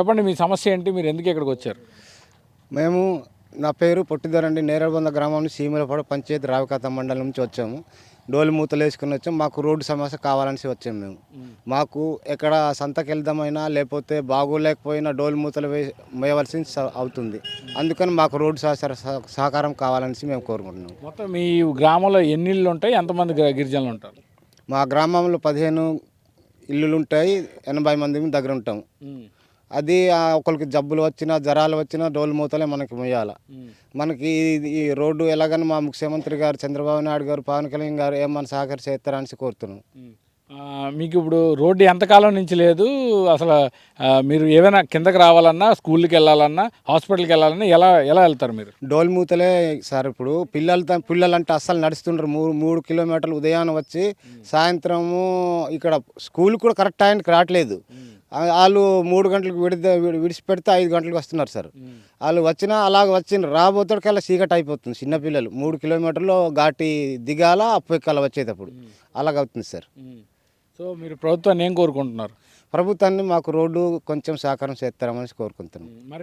చెప్పండి మీ సమస్య ఏంటి? మీరు ఎందుకు ఇక్కడికి వచ్చారు? మేము నా పేరు పొట్టిదరండి. నేరేడుబంద గ్రామం నుంచి సీమలపాడు పంచాయతీ రావికాత మండలం నుంచి వచ్చాము. డోలు మూతలు వేసుకుని వచ్చాము. మాకు రోడ్డు సమస్య కావాలని వచ్చాము మేము. మాకు ఎక్కడ సంతకి వెళ్దామైనా లేకపోతే బాగోలేకపోయినా డోలు మూతలు వేయవలసి అవుతుంది. అందుకని మాకు రోడ్డు సహకారం కావాలని మేము కోరుకుంటున్నాం. మొత్తం మీ గ్రామంలో ఎన్ని ఇళ్ళు ఉంటాయి? ఎంతమంది గిరిజనులు ఉంటారు? మా గ్రామంలో 15 ఇల్లులు ఉంటాయి. 80 మంది దగ్గర ఉంటాం. అది ఒకరికి జబ్బులు వచ్చినా జ్వరాలు వచ్చినా డోలు మూతలే మనకి మొయ్యాల. మనకి ఈ రోడ్డు ఎలాగని మా ముఖ్యమంత్రి గారు చంద్రబాబు నాయుడు గారు, పవన్ కళ్యాణ్ గారు ఏమన్నా సహకారం చేస్తారని కోరుతున్నాం. మీకు ఇప్పుడు రోడ్డు ఎంతకాలం నుంచి లేదు? అసలు మీరు ఏమైనా కిందకి రావాలన్నా, స్కూల్కి వెళ్ళాలన్నా, హాస్పిటల్కి వెళ్ళాలన్నా ఎలా ఎలా వెళ్తారు మీరు? డోలు మూతలే సార్. ఇప్పుడు పిల్లలంటే అస్సలు నడుస్తుంటారు. 3 కిలోమీటర్లు ఉదయాన్నే వచ్చి సాయంత్రము ఇక్కడ స్కూల్ కూడా కరెక్ట్ టైంకి రావట్లేదు. వాళ్ళు 3 గంటలకు విడిచిపెడితే 5 గంటలకు వస్తున్నారు సార్. వాళ్ళు వచ్చినా అలాగ వచ్చిన రాబోతోడికల్లా చీకటి అయిపోతుంది. చిన్నపిల్లలు 3 కిలోమీటర్లు ఘాటి దిగాల అప్పు ఎక్కాల వచ్చేటప్పుడు అలాగవుతుంది సార్. సో మీరు ప్రభుత్వాన్ని ఏం కోరుకుంటున్నారు? ప్రభుత్వాన్ని మాకు రోడ్డు కొంచెం సహకారం చేస్తారని కోరుకుంటున్నాం. మరి